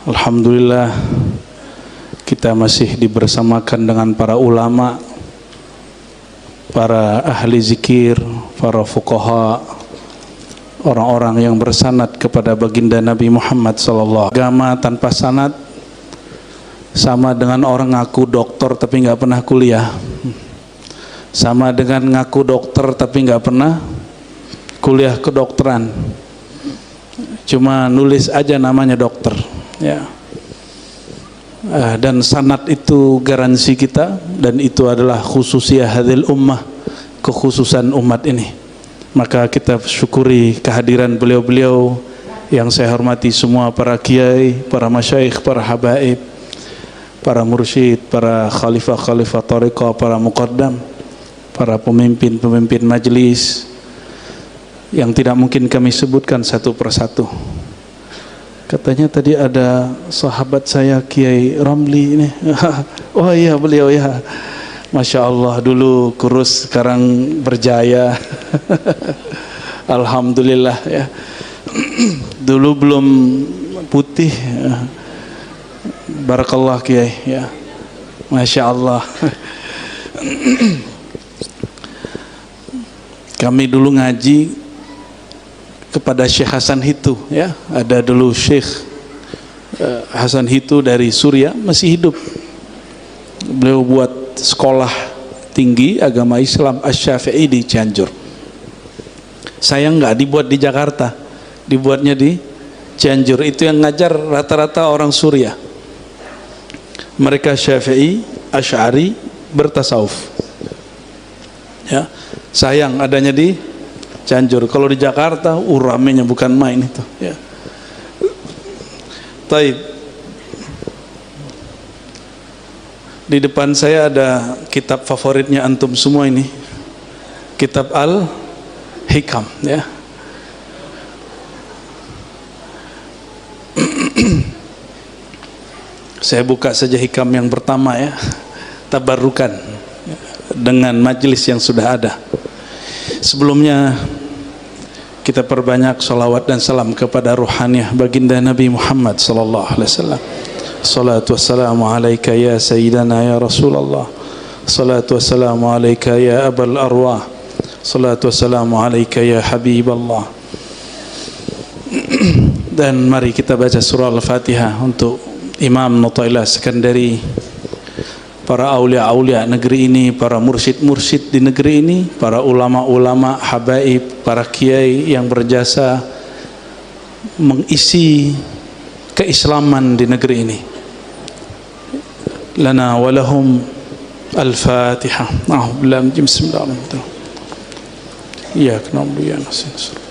Alhamdulillah kita masih dibersamakan dengan para ulama, para ahli zikir, para fuqaha, orang-orang yang bersanad kepada baginda Nabi Muhammad sallallahu alaihi wasallam. Agama tanpa sanad sama dengan orang ngaku dokter tapi nggak pernah kuliah, sama dengan ngaku dokter tapi nggak pernah kuliah kedokteran, cuma nulis aja namanya dokter, ya. Dan sanad itu garansi kita, dan itu adalah khususiyah hadil ummah, kekhususan umat ini. Maka kita syukuri kehadiran beliau-beliau yang saya hormati semua, para kiai, para masyayikh, para habaib, para mursyid, para khalifah-khalifah thariqah, para muqaddam, para pemimpin-pemimpin majlis yang tidak mungkin kami sebutkan satu persatu. Katanya tadi ada sahabat saya Kiai Ramli ini. Oh iya, beliau ya. Masya Allah, dulu kurus sekarang berjaya. Alhamdulillah ya. Dulu belum putih. Barakallah Kiai ya. Masya Allah. Kami dulu ngaji kepada Syekh Hasan Hitu, ya. Ada dulu Syekh Hasan Hitu dari Suriah, masih hidup. Beliau buat sekolah tinggi agama Islam Asy-Syafi'i di Cianjur. Sayang nggak dibuat di Jakarta, dibuatnya di Cianjur. Itu yang ngajar rata-rata orang Suriah. Mereka Syafi'i, Asy'ari, bertasawuf. Ya, sayang adanya di Cianjur. Kalau di Jakarta, ramenya bukan main itu. Ya. Taib. Di depan saya ada kitab favoritnya antum semua ini, kitab Al-Hikam. Ya. Saya buka saja hikam yang pertama ya, tabarrukan dengan majelis yang sudah ada. Sebelumnya kita perbanyak salawat dan salam kepada ruhaniyah baginda Nabi Muhammad sallallahu alaihi wasallam. Salatu wassalamu alaika ya sayyidana ya Rasulullah. Salatu wassalamu alaika ya abal arwah. Salatu wassalamu alaika ya habiballah. Dan mari kita baca surah Al-Fatihah untuk Imam Nutailah Sekandari, para aulia-aulia negeri ini, para mursyid-mursyid di negeri ini, para ulama-ulama, habaib, para kiai yang berjasa mengisi keislaman di negeri ini. Lana walahum Al-Fatihah. Bismillahirrahmanirrahim. Iyyak na'budu wa iyyak nasta'in.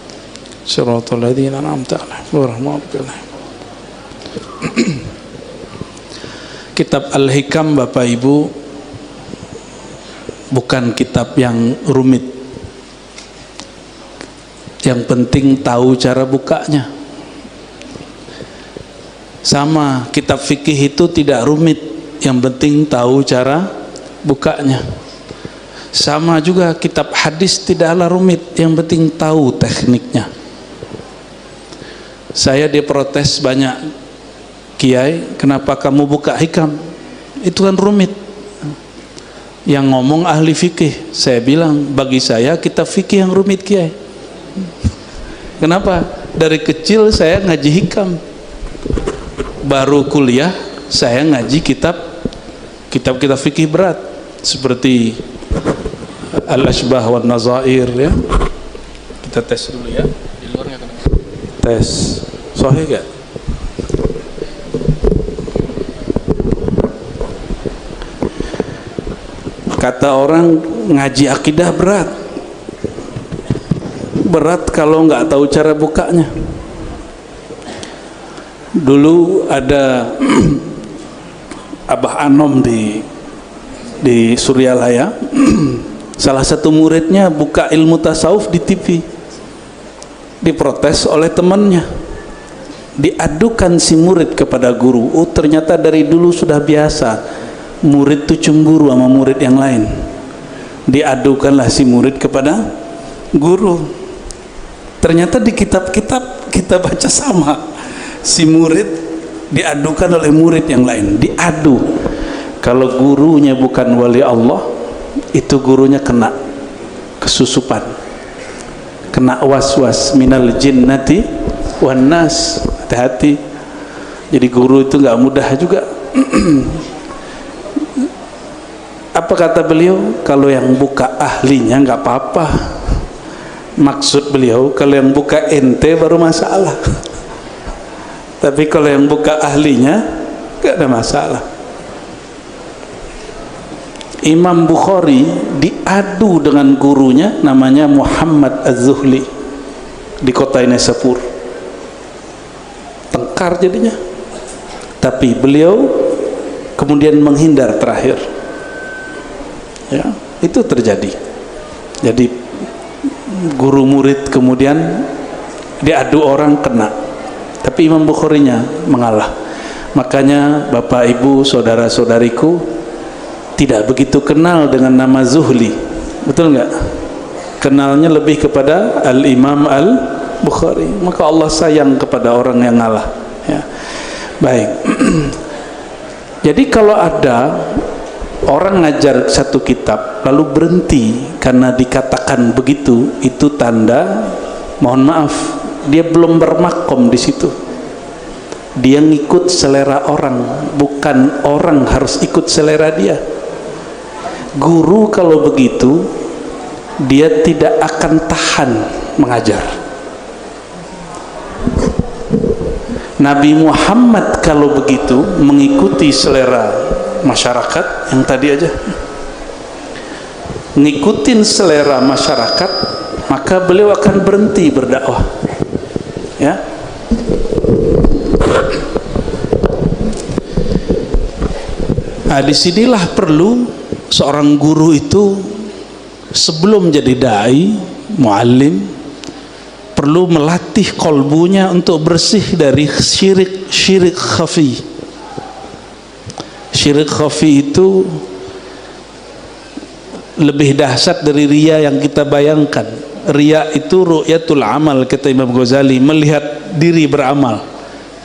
Shiratal ladzina an'amta 'alaihim ghairil maghdubi 'alaihim. Kitab Al-Hikam, Bapak Ibu, bukan kitab yang rumit. Yang penting tahu cara bukanya. Sama kitab fikih itu tidak rumit, yang penting tahu cara bukanya. Sama juga kitab hadis tidaklah rumit, yang penting tahu tekniknya. Saya diprotes banyak, Kiai, kenapa kamu buka hikam? Itu kan rumit. Yang ngomong ahli fikih. Saya bilang, bagi saya kitab fikih yang rumit, Kiai. Kenapa? Dari kecil saya ngaji hikam. Baru kuliah saya ngaji kitab-kitab fikih berat seperti Al-Ashbah wan Nazair, ya. Kita tes dulu ya. Di luar enggak kedengaran. Tes. Sahih enggak? Kata orang ngaji akidah berat. Berat kalau nggak tahu cara bukanya. Dulu ada Abah Anom di Suryalaya. Salah satu muridnya buka ilmu tasawuf di TV. Diprotes oleh temannya. Diadukan si murid kepada guru. Oh, ternyata dari dulu sudah biasa murid itu cemburu sama murid yang lain. Diadukanlah si murid kepada guru. Ternyata di kitab-kitab kita baca sama. Si murid diadukan oleh murid yang lain, diadu. Kalau gurunya bukan wali Allah, itu gurunya kena kesusupan, kena was-was minal jinnati wan nas. Hati-hati. Jadi guru itu nggak mudah juga. Apa kata beliau? Kalau yang buka ahlinya nggak apa-apa. Maksud beliau, kalau yang buka ente baru masalah. Tapi kalau yang buka ahlinya nggak ada masalah. Imam Bukhari diadu dengan gurunya namanya Muhammad Az-Zuhli di kota Nisapur. Tengkar jadinya. Tapi beliau kemudian menghindar terakhir. Ya, itu terjadi. Jadi guru murid kemudian diadu orang kena. Tapi Imam Bukharinya mengalah. Makanya Bapak Ibu saudara-saudariku tidak begitu kenal dengan nama Zuhli, betul nggak? Kenalnya lebih kepada Al-Imam Al-Bukhari. Maka Allah sayang kepada orang yang ngalah, ya. Baik. Jadi kalau ada orang ngajar satu kitab lalu berhenti karena dikatakan begitu, itu tanda, mohon maaf, dia belum bermakom di situ. Dia ngikut selera orang, bukan orang harus ikut selera dia. Guru kalau begitu, dia tidak akan tahan mengajar. Nabi Muhammad kalau begitu mengikuti selera masyarakat yang tadi aja, ngikutin selera masyarakat, maka beliau akan berhenti berdakwah, ya. Nah, disinilah perlu seorang guru itu sebelum jadi dai, muallim, perlu melatih kolbunya untuk bersih dari syirik khafi. Syirik khafi itu lebih dahsyat dari riya yang kita bayangkan. Riya itu ru'yatul amal, kata Imam Ghazali, melihat diri beramal.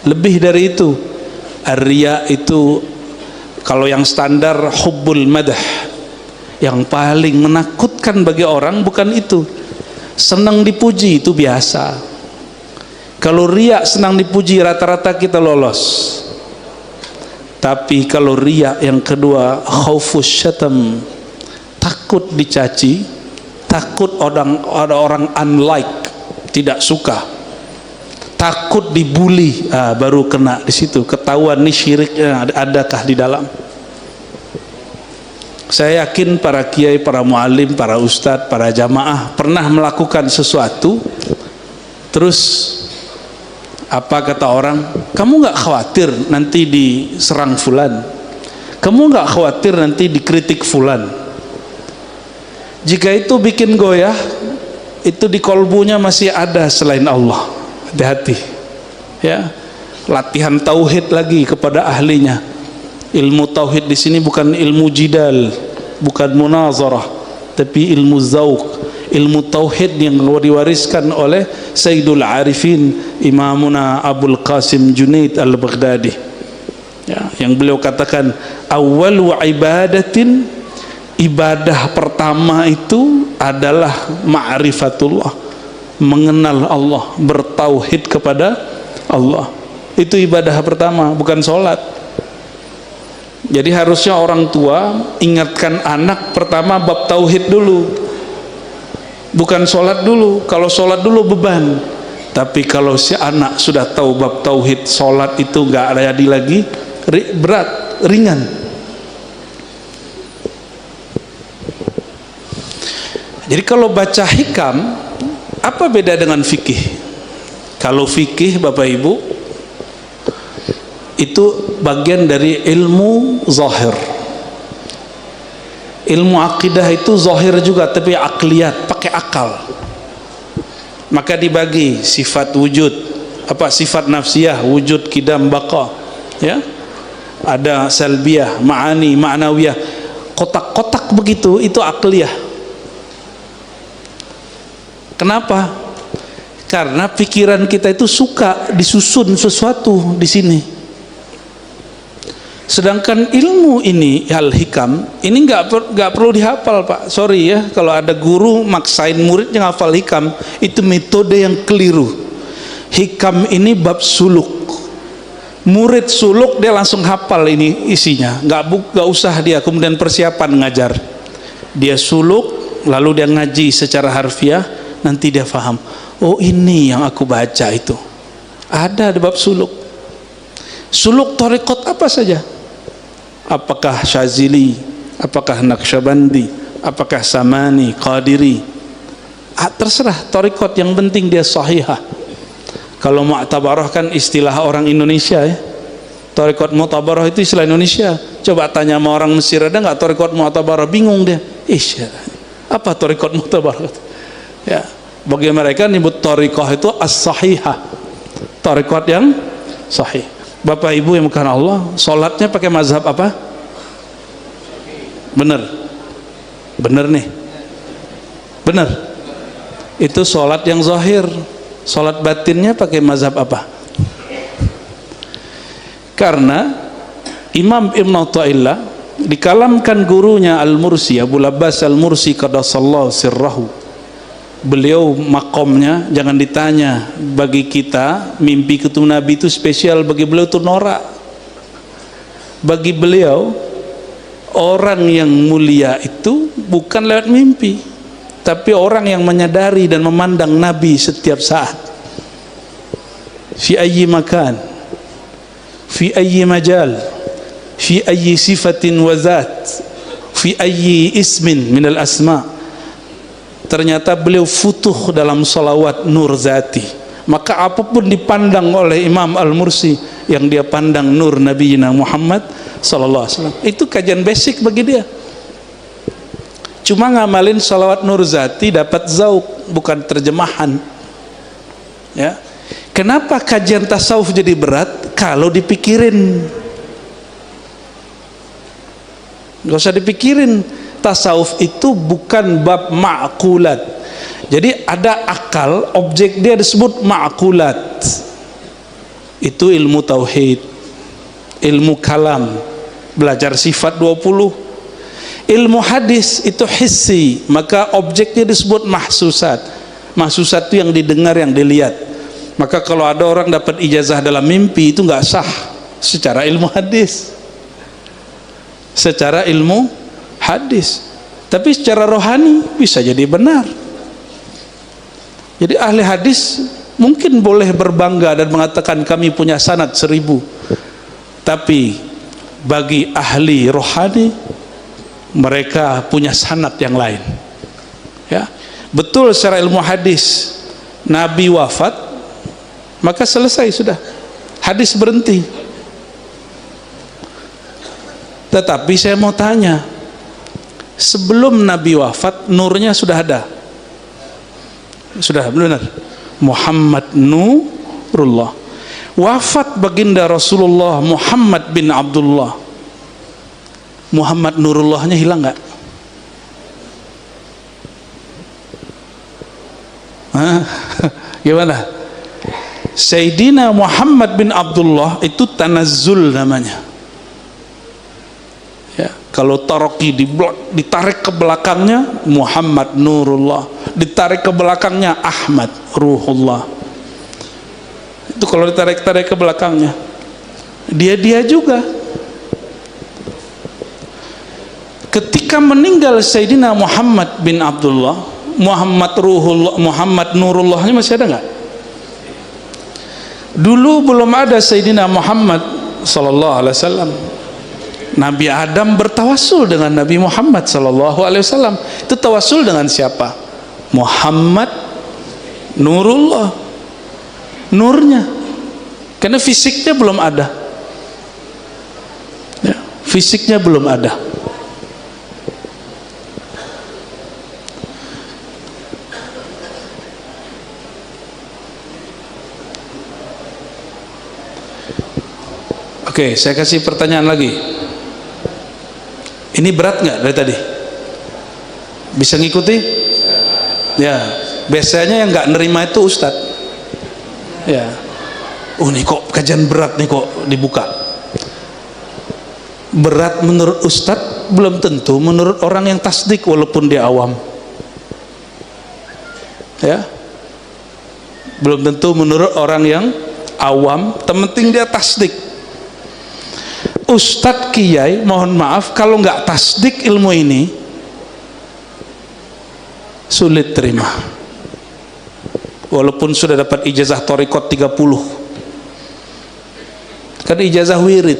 Lebih dari itu. Riya itu kalau yang standar hubbul madah, yang paling menakutkan bagi orang bukan itu. Senang dipuji itu biasa. Kalau riya senang dipuji, rata-rata kita lolos. Tapi kalau riya yang kedua, khaufus syatam, takut dicaci, takut ada orang unlike, tidak suka, takut dibully, baru kena di situ, ketahuan nih syiriknya adakah di dalam. Saya yakin para kiai, para muallim, para ustadz, para jamaah pernah melakukan sesuatu, terus apa kata orang, kamu nggak khawatir nanti diserang fulan, kamu nggak khawatir nanti dikritik fulan. Jika itu bikin goyah, itu di kolbunya masih ada selain Allah. Hati-hati, ya. Latihan tauhid lagi kepada ahlinya. Ilmu tauhid di sini bukan ilmu jidal, bukan munazarah, tapi ilmu zauq, ilmu tauhid yang diwariskan oleh Sayyidul Arifin Imamuna Abul Qasim Junaid Al-Baghdadi, ya, yang beliau katakan awwalu ibadatin, ibadah pertama itu adalah ma'rifatullah, mengenal Allah, bertauhid kepada Allah. Itu ibadah pertama, bukan sholat. Jadi harusnya orang tua ingatkan anak pertama bab tauhid dulu, bukan sholat dulu. Kalau sholat dulu beban, tapi kalau si anak sudah tahu bab tauhid, sholat itu nggak ada lagi berat, ringan. Jadi kalau baca hikam, apa beda dengan fikih? Kalau fikih, Bapak Ibu, itu bagian dari ilmu zahir. Ilmu akidah itu zahir juga, tapi akliyat, pakai akal. Maka dibagi sifat wujud, sifat nafsiyah, wujud, kidam, baqa, ya. Ada salbiyah, ma'ani, ma'nawiyah. Kotak-kotak begitu, itu akliyah. Kenapa? Karena pikiran kita itu suka disusun sesuatu di sini. Sedangkan ilmu ini al-hikam ini nggak perlu dihafal, Pak. Sorry ya, kalau ada guru maksain muridnya ngafal hikam, itu metode yang keliru. Hikam ini bab suluk. Murid suluk dia langsung hafal ini isinya, nggak usah dia kemudian persiapan ngajar. Dia suluk lalu dia ngaji secara harfiah, nanti dia faham. Oh, ini yang aku baca itu. Ada di bab suluk. Suluk tarekat apa saja? Apakah Syazili, apakah Naqsyabandi, apakah Samani, Qadiri, terserah tarekat, yang penting dia sahihah. Kalau mu'tabarah kan istilah orang Indonesia ya. Tarekat mu'tabarah itu istilah Indonesia. Coba tanya sama orang Mesir, ada nggak tarekat mu'tabarah? Bingung dia. Apa tarekat mu'tabarah? Ya, bagi mereka nyebut tarekat itu as-sahihah, tarekat yang sahih. Bapak Ibu yang bukan Allah, sholatnya pakai mazhab apa? Bener nih, bener. Itu sholat yang zahir. Sholat batinnya pakai mazhab apa? Karena Imam Ibn Athaillah dikalamkan gurunya Al-Mursi, Abu Abbas Al-Mursi qaddasallahu sirrahu. Beliau makomnya jangan ditanya. Bagi kita mimpi ketemu Nabi itu spesial, bagi beliau itu norak. Bagi beliau orang yang mulia itu bukan lewat mimpi, tapi orang yang menyadari dan memandang Nabi setiap saat. Fi ayyi makan, fi ayyi majal, fi ayyi sifatin wa zat, fi ayyi ismin minal asma'. Ternyata beliau futuh dalam salawat nur zati. Maka apapun dipandang oleh Imam Al-Mursi, yang dia pandang nur Nabi Muhammad sallallahu alaihi wasallam. Itu kajian basic bagi dia. Cuma ngamalin salawat nur zati dapat zauq, bukan terjemahan. Ya. Kenapa kajian tasawuf jadi berat? Kalau dipikirin. Gak usah dipikirin. Tasawuf itu bukan bab ma'kulat. Jadi ada akal, objek dia disebut ma'kulat. Itu ilmu tauhid, ilmu kalam, belajar sifat 20. Ilmu hadis itu hissi, maka objeknya disebut mahsusat. Mahsusat itu yang didengar, yang dilihat. Maka kalau ada orang dapat ijazah dalam mimpi, itu nggak sah secara ilmu hadis, secara ilmu hadis. Tapi secara rohani bisa jadi benar. Jadi ahli hadis mungkin boleh berbangga dan mengatakan kami punya sanad 1000. Tapi bagi ahli rohani, mereka punya sanad yang lain. Ya, betul secara ilmu hadis Nabi wafat, maka selesai sudah, hadis berhenti. Tetapi saya mau tanya, sebelum Nabi wafat nurnya sudah ada? Sudah benar. Muhammad Nurullah. Wafat baginda Rasulullah Muhammad bin Abdullah, Muhammad Nurullahnya hilang nggak? Gimana? Sayyidina Muhammad bin Abdullah itu tanazzul namanya. Ya, kalau taroki ditarik ke belakangnya Muhammad Nurullah, ditarik ke belakangnya Ahmad Ruhullah. Itu kalau ditarik-tarik ke belakangnya, dia juga. Ketika meninggal Sayyidina Muhammad bin Abdullah, Muhammad Ruhullah, Muhammad Nurullahnya masih ada nggak? Dulu belum ada Sayyidina Muhammad sallallahu alaihi wasallam. Nabi Adam bertawassul dengan Nabi Muhammad sallallahu alaihi wasallam. Itu tawassul dengan siapa? Muhammad Nurullah, nurnya. Karena fisiknya belum ada. Ya, fisiknya belum ada. Oke, saya kasih pertanyaan lagi. Ini berat nggak dari tadi? Bisa ngikuti? Ya, biasanya yang nggak nerima itu Ustadz. Ya, ini kok kajian berat nih kok dibuka. Berat menurut ustadz, belum tentu menurut orang yang tasdik walaupun dia awam. Ya, belum tentu menurut orang yang awam, penting dia tasdik. Ustadz kiai, mohon maaf, kalau nggak tasdik ilmu ini sulit terima, walaupun sudah dapat ijazah thariqat 30. Kan ijazah wirid.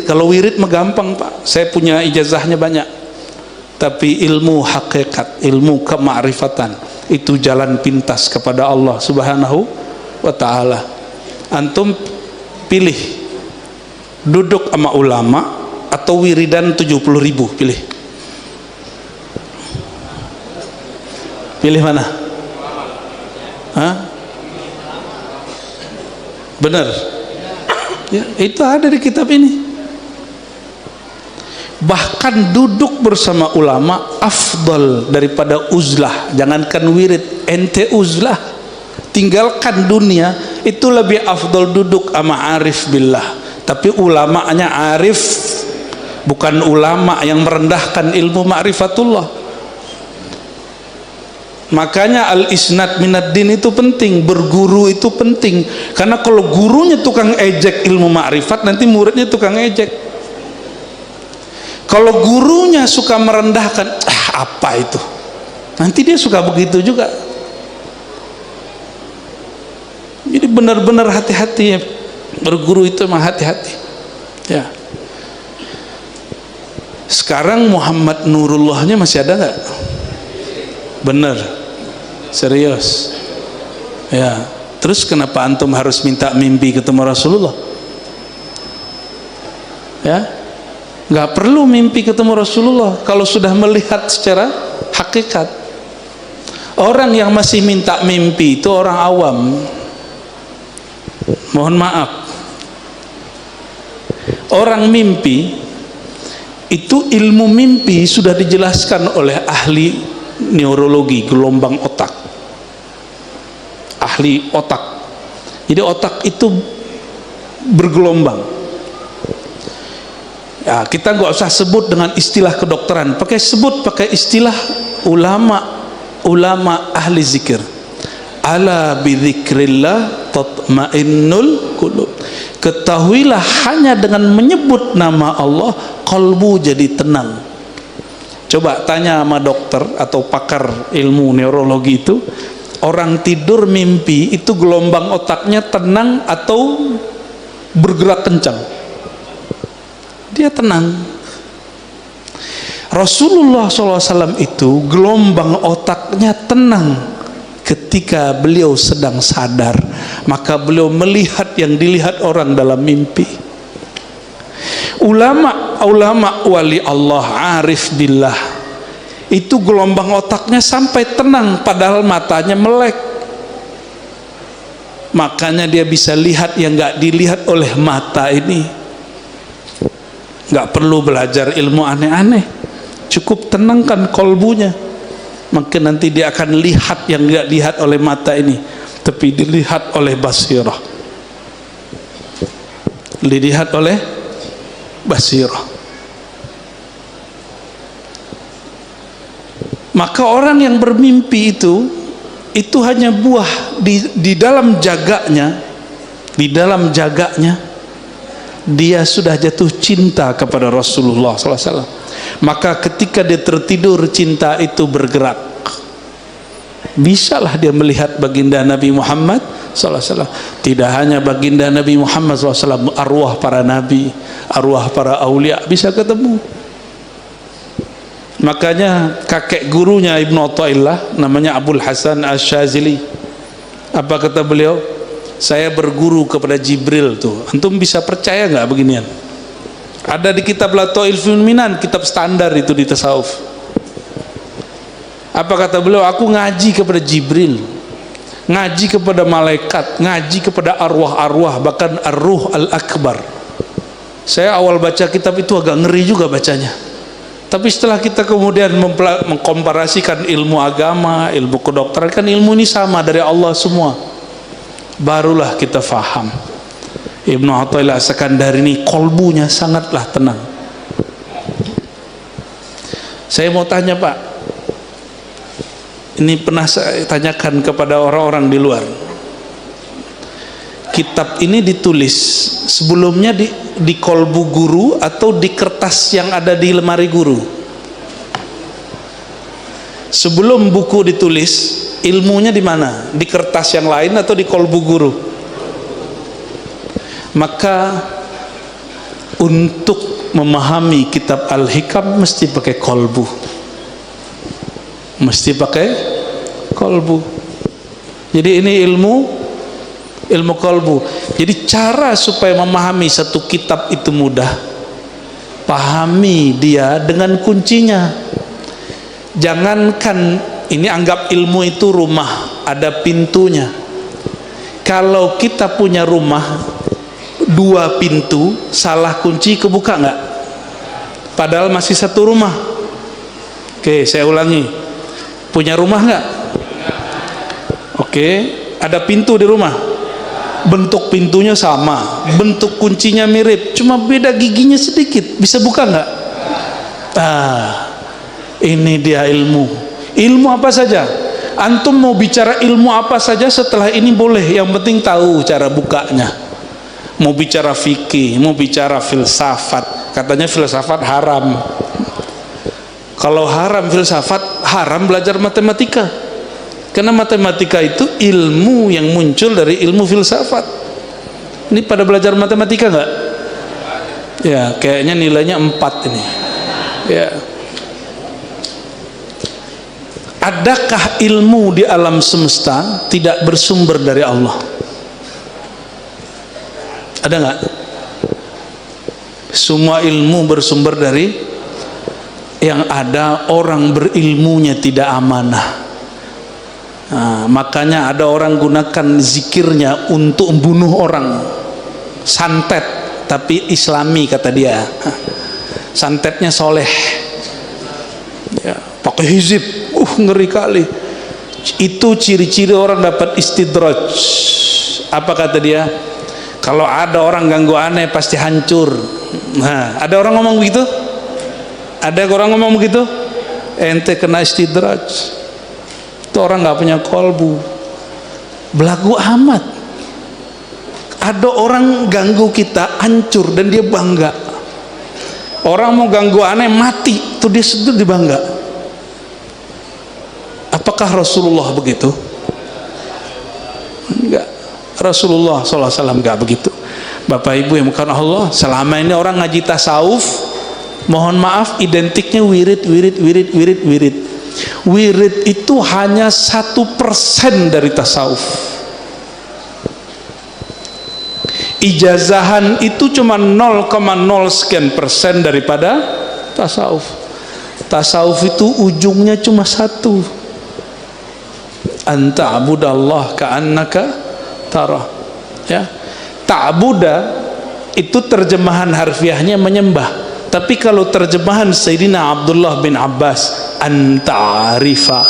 Kalau wirid mah gampang Pak, saya punya ijazahnya banyak. Tapi ilmu hakikat, ilmu kemakrifatan, itu jalan pintas kepada Allah Subhanahu wa ta'ala. Antum pilih, duduk sama ulama atau wiridan 70.000, pilih. Pilih mana? Hah? Benar? Ya, itu ada di kitab ini. Bahkan duduk bersama ulama afdal daripada uzlah. Jangankan wirid, ente uzlah, tinggalkan dunia, itu lebih afdal duduk sama arif billah. Tapi ulamanya arif, bukan ulama yang merendahkan ilmu ma'rifatullah. Makanya al-isnad minad din itu penting, berguru itu penting. Karena kalau gurunya tukang ejek ilmu ma'rifat, nanti muridnya tukang ejek. Kalau gurunya suka merendahkan, apa itu? Nanti dia suka begitu juga. Jadi benar-benar hati-hati ya. Berguru itu mah hati-hati. Ya. Sekarang Muhammad Nurullahnya masih ada nggak? Bener, serius. Ya. Terus kenapa antum harus minta mimpi ketemu Rasulullah? Ya, nggak perlu mimpi ketemu Rasulullah kalau sudah melihat secara hakikat. Orang yang masih minta mimpi itu orang awam. Mohon maaf. Orang mimpi itu, ilmu mimpi sudah dijelaskan oleh ahli neurologi, gelombang otak, ahli otak. Jadi otak itu bergelombang. Ya, kita nggak usah sebut dengan istilah kedokteran, pakai istilah ulama ahli zikir. Ala bidzikrillah tatmainnul qulub. Ketahuilah hanya dengan menyebut nama Allah kalbu jadi tenang. Coba tanya sama dokter atau pakar ilmu neurologi itu, orang tidur mimpi itu gelombang otaknya tenang atau bergerak kencang? Dia tenang. Rasulullah SAW itu gelombang otaknya tenang ketika beliau sedang sadar, maka beliau melihat yang dilihat orang dalam mimpi. Ulama wali Allah arif billah itu gelombang otaknya sampai tenang padahal matanya melek, makanya dia bisa lihat yang nggak dilihat oleh mata ini. Nggak perlu belajar ilmu aneh-aneh, cukup tenangkan kolbunya, maka nanti dia akan lihat yang nggak dilihat oleh mata ini, tapi dilihat oleh basirah, dilihat oleh basirah. Maka orang yang bermimpi itu hanya buah di dalam jaganya, dia sudah jatuh cinta kepada Rasulullah SAW. Maka ketika dia tertidur, cinta itu bergerak. Bisalah dia melihat baginda Nabi Muhammad SAW. Tidak hanya baginda Nabi Muhammad SAW, arwah para nabi, arwah para aulia bisa ketemu. Makanya kakek gurunya Ibnu Athaillah namanya Abul Hasan Asy-Syadzili, apa kata beliau? Saya berguru kepada Jibril tuh. Antum bisa percaya nggak beginian? Ada di kitab Lataiful Minan, kitab standar itu di tasawuf. Apa kata beliau? Aku ngaji kepada Jibril, ngaji kepada malaikat, ngaji kepada arwah-arwah, bahkan ar-ruh al-akbar. Saya awal baca kitab itu agak ngeri juga bacanya. Tapi setelah kita kemudian mengkomparasikan ilmu agama, ilmu kedokteran, kan ilmu ini sama dari Allah semua, barulah kita faham. Ibnu Athaillah As-Sakandari ini kolbunya sangatlah tenang. Saya mau tanya Pak, ini pernah saya tanyakan kepada orang-orang di luar. Kitab ini ditulis sebelumnya di kolbu guru atau di kertas yang ada di lemari guru? Sebelum buku ditulis, ilmunya di mana? Di kertas yang lain atau di kolbu guru? Maka untuk memahami kitab Al-Hikam mesti pakai kolbu, mesti pakai kolbu. Jadi ini ilmu kolbu. Jadi cara supaya memahami satu kitab itu mudah, pahami dia dengan kuncinya. Jangankan ini, anggap ilmu itu rumah, ada pintunya. Kalau kita punya rumah 2 pintu, salah kunci kebuka nggak? Padahal masih satu rumah. Oke, saya ulangi. Punya rumah nggak? Oke, ada pintu di rumah. Bentuk pintunya sama, bentuk kuncinya mirip, cuma beda giginya sedikit. Bisa buka nggak? Ini dia ilmu. Ilmu apa saja. Antum mau bicara ilmu apa saja setelah ini boleh, yang penting tahu cara bukanya. Mau bicara fikih, mau bicara filsafat, katanya filsafat haram. Kalau haram filsafat, haram belajar matematika. Karena matematika itu ilmu yang muncul dari ilmu filsafat. Ini pada belajar matematika nggak? Ya, kayaknya nilainya 4 ini. Ya. Adakah ilmu di alam semesta tidak bersumber dari Allah? Ada nggak? Semua ilmu bersumber dari yang ada. Orang berilmunya tidak amanah. Makanya ada orang gunakan zikirnya untuk membunuh orang, santet tapi islami kata dia. Santetnya soleh ya, pakai hizib. Ngeri kali. Itu ciri-ciri orang dapat istidraj. Apa kata dia? Kalau ada orang ganggu aneh pasti hancur. Nah, ada orang ngomong begitu? Ada orang ngomong begitu? Ente kena istidraj. Itu orang nggak punya kolbu. Belagu amat. Ada orang ganggu kita hancur dan dia bangga. Orang mau ganggu aneh mati, tuh dia sedih, dia bangga. Apakah Rasulullah begitu? Enggak. Rasulullah SAW enggak begitu. Bapak Ibu yang bukan Allah, selama ini orang ngaji tasawuf, mohon maaf, identiknya wirid. Wirid itu hanya 1% dari tasawuf. Ijazahan itu cuma 0,0 sekian persen daripada tasawuf. Tasawuf itu ujungnya cuma 1. Anta abudallah ka'annaka tarah. Ya, ta'buda itu terjemahan harfiahnya menyembah. Tapi kalau terjemahan Sayyidina Abdullah bin Abbas, anta'arifa,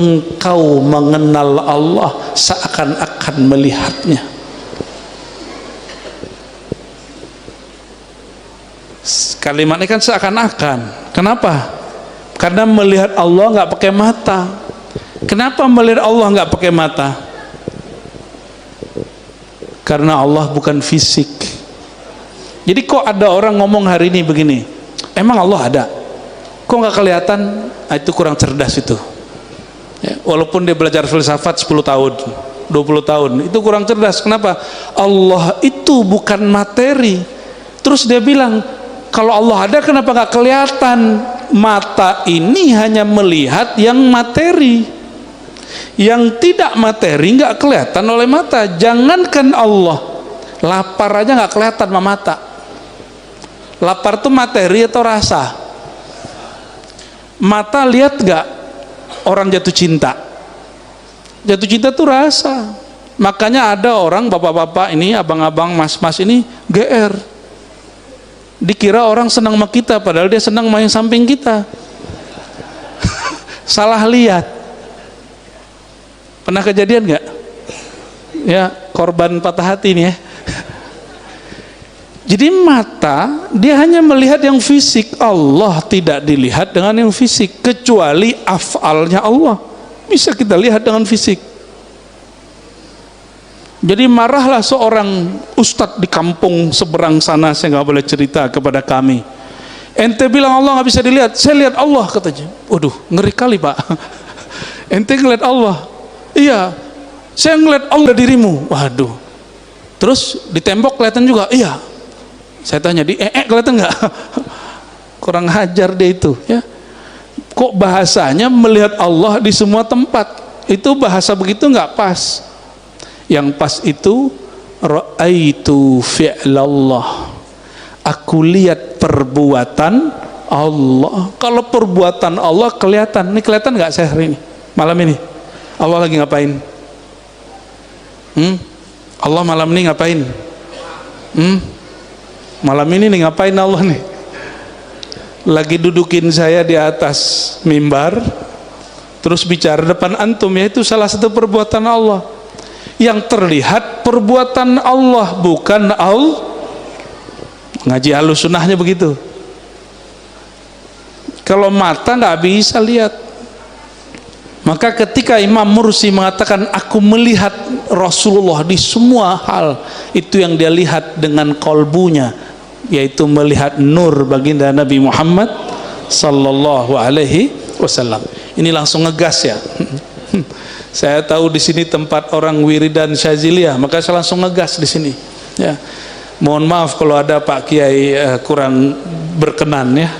engkau mengenal Allah seakan-akan melihatnya. Kalimat ini kan seakan-akan. Kenapa? Karena melihat Allah nggak pakai mata. Kenapa melihat Allah nggak pakai mata? Karena Allah bukan fisik. Jadi kok ada orang ngomong hari ini begini, emang Allah ada? Kok nggak kelihatan? Nah, itu kurang cerdas itu. Ya, walaupun dia belajar filsafat 10 tahun, 20 tahun, itu kurang cerdas. Kenapa? Allah itu bukan materi. Terus dia bilang, kalau Allah ada kenapa nggak kelihatan? Mata ini hanya melihat yang materi. Yang tidak materi nggak kelihatan oleh mata. Jangankan Allah, lapar aja nggak kelihatan sama mata. Lapar itu materi atau rasa? Mata lihat nggak orang jatuh cinta? Jatuh cinta itu rasa. Makanya ada orang bapak-bapak ini, abang-abang, mas-mas ini GR. Dikira orang senang sama kita, padahal dia senang main samping kita. Salah lihat. Pernah kejadian nggak? Ya, korban patah hati nih ya. Jadi mata dia hanya melihat yang fisik. Allah tidak dilihat dengan yang fisik, kecuali af'alnya Allah bisa kita lihat dengan fisik. Jadi marahlah seorang ustadz di kampung seberang sana, saya nggak boleh cerita kepada kami. Ente bilang Allah nggak bisa dilihat, saya lihat Allah katanya. Waduh, ngeri kali pak. Ente ngeliat Allah? Iya, saya ngeliat Allah dirimu. Waduh. Terus di tembok kelihatan juga? Iya. Saya tanya, di kelihatan nggak? Kurang hajar dia itu ya. Kok bahasanya melihat Allah di semua tempat? Itu bahasa begitu nggak pas. Yang pas itu ra'aitu fi'lallah, aku lihat perbuatan Allah. Kalau perbuatan Allah kelihatan. Ini kelihatan nggak saya hari ini, malam ini Allah lagi ngapain? Allah malam ini ngapain? Malam ini nih ngapain Allah nih? Lagi dudukin saya di atas mimbar, terus bicara depan antum, ya itu salah satu perbuatan Allah. Yang terlihat perbuatan Allah, bukan Allah. Ngaji Ahlus Sunnahnya begitu. Kalau mata nggak bisa lihat. Maka ketika Imam Mursi mengatakan aku melihat Rasulullah di semua hal, itu yang dia lihat dengan kolbunya, yaitu melihat nur baginda Nabi Muhammad sallallahu alaihi wasallam. Ini langsung ngegas ya. Saya tahu di sini tempat orang wiridan Syaziliyah, maka saya langsung ngegas di sini. Ya, mohon maaf kalau ada Pak Kiai kurang berkenan ya.